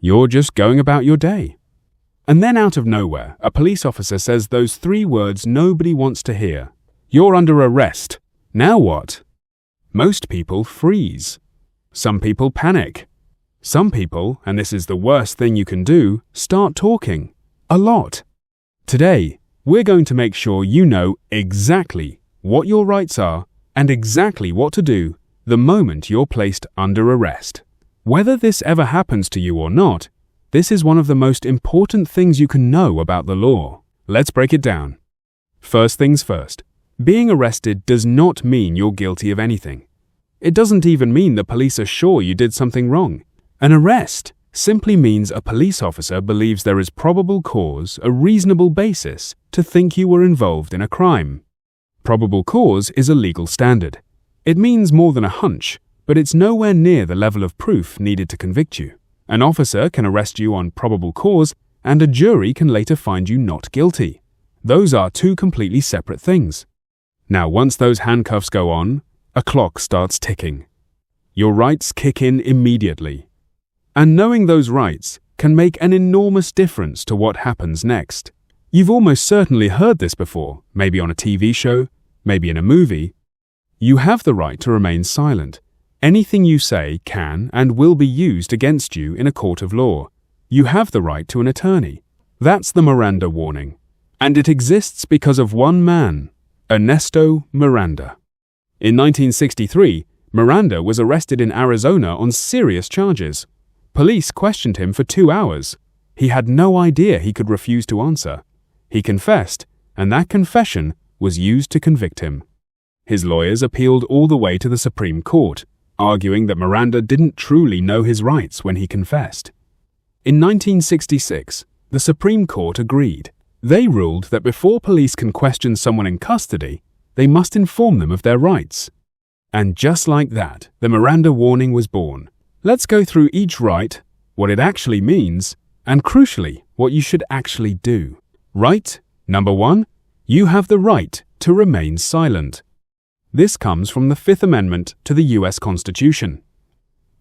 You're just going about your day. And then out of nowhere, a police officer says those 3 words nobody wants to hear. You're under arrest. Now what? Most people freeze. Some people panic. Some people, and this is the worst thing you can do, start talking. A lot. Today, we're going to make sure you know exactly what your rights are and exactly what to do the moment you're placed under arrest. Whether this ever happens to you or not, this is one of the most important things you can know about the law. Let's break it down. First things first. Being arrested does not mean you're guilty of anything. It doesn't even mean the police are sure you did something wrong. An arrest simply means a police officer believes there is probable cause, a reasonable basis, to think you were involved in a crime. Probable cause is a legal standard. It means more than a hunch, but it's nowhere near the level of proof needed to convict you. An officer can arrest you on probable cause, and a jury can later find you not guilty. Those are 2 completely separate things. Now, once those handcuffs go on, a clock starts ticking. Your rights kick in immediately. And knowing those rights can make an enormous difference to what happens next. You've almost certainly heard this before, maybe on a TV show, maybe in a movie. You have the right to remain silent. Anything you say can and will be used against you in a court of law. You have the right to an attorney. That's the Miranda warning. And it exists because of one man, Ernesto Miranda. In 1963, Miranda was arrested in Arizona on serious charges. Police questioned him for 2 hours. He had no idea he could refuse to answer. He confessed, and that confession was used to convict him. His lawyers appealed all the way to the Supreme Court, arguing that Miranda didn't truly know his rights when he confessed. In 1966, the Supreme Court agreed. They ruled that before police can question someone in custody, they must inform them of their rights. And just like that, the Miranda warning was born. Let's go through each right, what it actually means, and crucially, what you should actually do. Right number 1, you have the right to remain silent. This comes from the 5th Amendment to the US Constitution.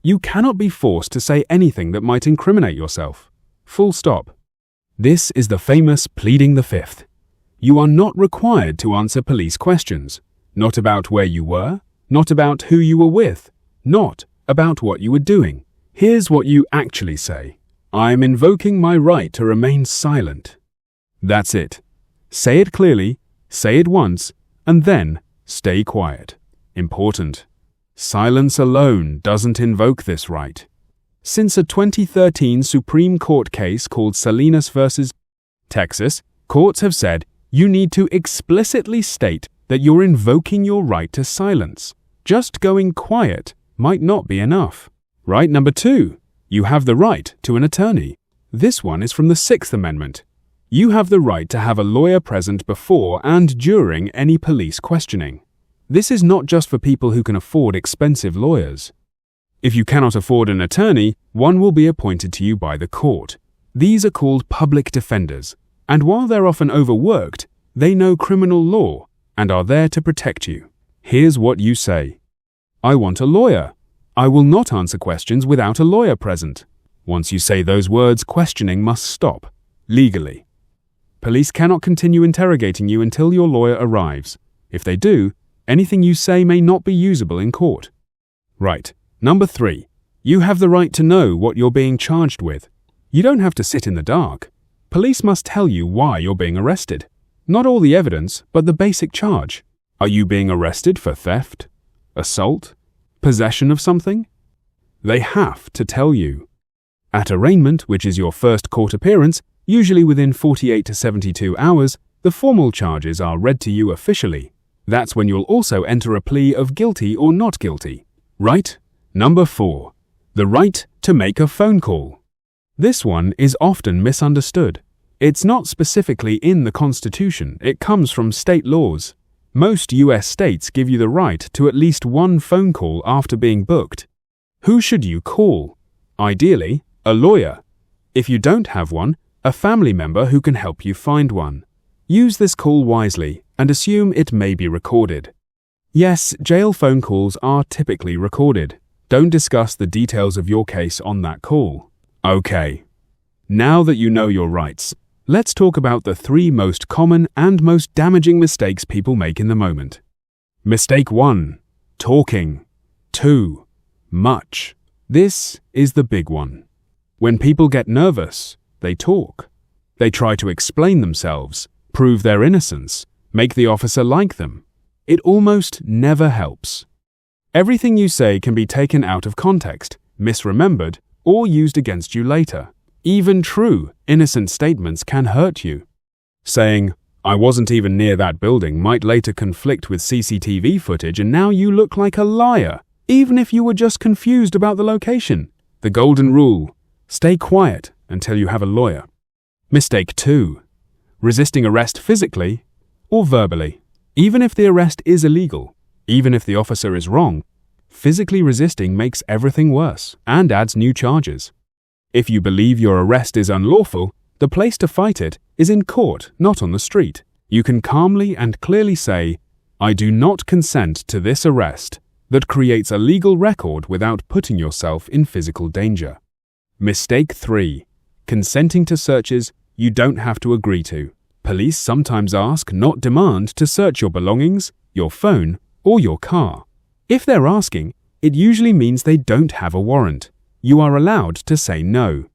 You cannot be forced to say anything that might incriminate yourself. Full stop. This is the famous pleading the 5th. You are not required to answer police questions, not about where you were, not about who you were with, not about what you were doing. Here's what you actually say. I'm invoking my right to remain silent. That's it. Say it clearly, say it once, and then stay quiet. Important. Silence alone doesn't invoke this right. Since a 2013 Supreme Court case called Salinas v. Texas, courts have said you need to explicitly state that you're invoking your right to silence. Just going quiet might not be enough. Right number 2, you have the right to an attorney. This one is from the 6th Amendment. You have the right to have a lawyer present before and during any police questioning. This is not just for people who can afford expensive lawyers. If you cannot afford an attorney, one will be appointed to you by the court. These are called public defenders, and while they're often overworked, they know criminal law and are there to protect you. Here's what you say. I want a lawyer. I will not answer questions without a lawyer present. Once you say those words, questioning must stop, legally. Police cannot continue interrogating you until your lawyer arrives. If they do, anything you say may not be usable in court. Right. Number 3. You have the right to know what you're being charged with. You don't have to sit in the dark. Police must tell you why you're being arrested. Not all the evidence, but the basic charge. Are you being arrested for theft? Assault? Possession of something? They have to tell you. At arraignment, which is your first court appearance, usually within 48 to 72 hours, the formal charges are read to you officially. That's when you'll also enter a plea of guilty or not guilty. Right number 4. The right to make a phone call. This one is often misunderstood. It's not specifically in the Constitution, it comes from state laws. Most US states give you the right to at least one phone call after being booked. Who should you call? Ideally, a lawyer. If you don't have one, a family member who can help you find one. Use this call wisely and assume it may be recorded. Yes, jail phone calls are typically recorded. Don't discuss the details of your case on that call. Okay. Now that you know your rights, let's talk about the 3 most common and most damaging mistakes people make in the moment. Mistake 1. Talking. 2. Much. This is the big one. When people get nervous, they talk. They try to explain themselves, prove their innocence, make the officer like them. It almost never helps. Everything you say can be taken out of context, misremembered, or used against you later. Even true, innocent statements can hurt you. Saying, "I wasn't even near that building," might later conflict with CCTV footage, and now you look like a liar, even if you were just confused about the location. The golden rule: stay quiet until you have a lawyer. Mistake 2. Resisting arrest physically or verbally. Even if the arrest is illegal, even if the officer is wrong, physically resisting makes everything worse and adds new charges. If you believe your arrest is unlawful, the place to fight it is in court, not on the street. You can calmly and clearly say, "I do not consent to this arrest," that creates a legal record without putting yourself in physical danger. Mistake 3. Consenting to searches you don't have to agree to. Police sometimes ask, not demand, to search your belongings, your phone, or your car. If they're asking, it usually means they don't have a warrant. You are allowed to say no.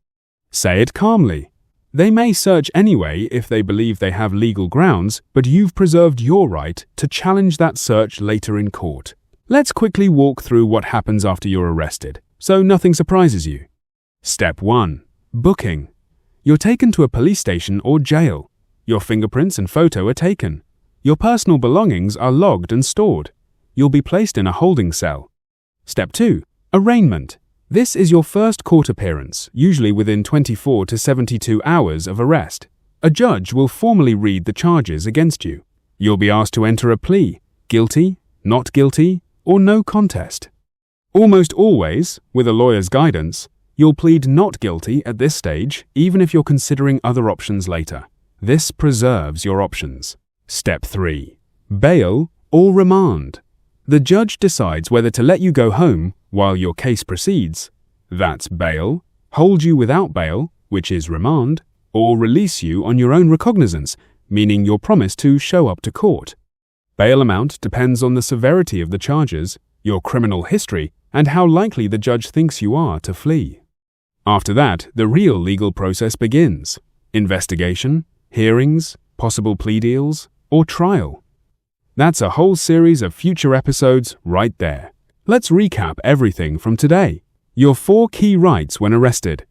Say it calmly. They may search anyway if they believe they have legal grounds, but you've preserved your right to challenge that search later in court. Let's quickly walk through what happens after you're arrested, so nothing surprises you. Step 1. Booking. You're taken to a police station or jail. Your fingerprints and photo are taken. Your personal belongings are logged and stored. You'll be placed in a holding cell. Step 2. Arraignment. This is your first court appearance, usually within 24 to 72 hours of arrest. A judge will formally read the charges against you. You'll be asked to enter a plea: guilty, not guilty, or no contest. Almost always, with a lawyer's guidance, you'll plead not guilty at this stage, even if you're considering other options later. This preserves your options. Step 3. Bail or remand. The judge decides whether to let you go home while your case proceeds. That's bail, hold you without bail, which is remand, or release you on your own recognizance, meaning your promise to show up to court. Bail amount depends on the severity of the charges, your criminal history, and how likely the judge thinks you are to flee. After that, the real legal process begins: investigation, hearings, possible plea deals, or trial. That's a whole series of future episodes right there. Let's recap everything from today. Your 4 key rights when arrested.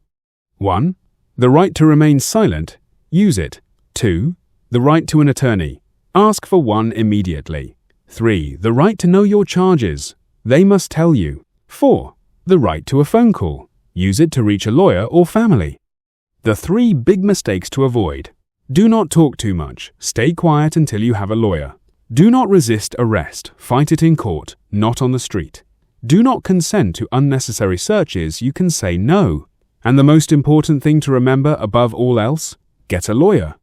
1. The right to remain silent. Use it. 2. The right to an attorney. Ask for one immediately. 3. The right to know your charges. They must tell you. 4. The right to a phone call. Use it to reach a lawyer or family. The 3 big mistakes to avoid. Do not talk too much. Stay quiet until you have a lawyer. Do not resist arrest. Fight it in court, not on the street. Do not consent to unnecessary searches. You can say no. And the most important thing to remember above all else, get a lawyer.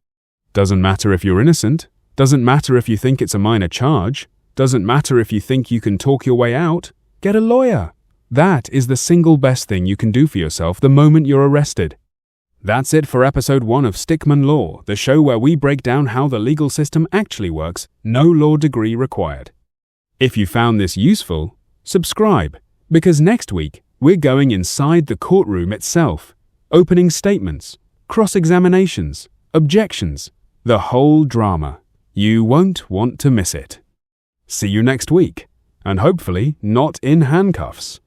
Doesn't matter if you're innocent. Doesn't matter if you think it's a minor charge. Doesn't matter if you think you can talk your way out. Get a lawyer. That is the single best thing you can do for yourself the moment you're arrested. That's it for episode 1 of Stickman Law, the show where we break down how the legal system actually works, no law degree required. If you found this useful, subscribe, because next week we're going inside the courtroom itself, opening statements, cross-examinations, objections, the whole drama. You won't want to miss it. See you next week, and hopefully not in handcuffs.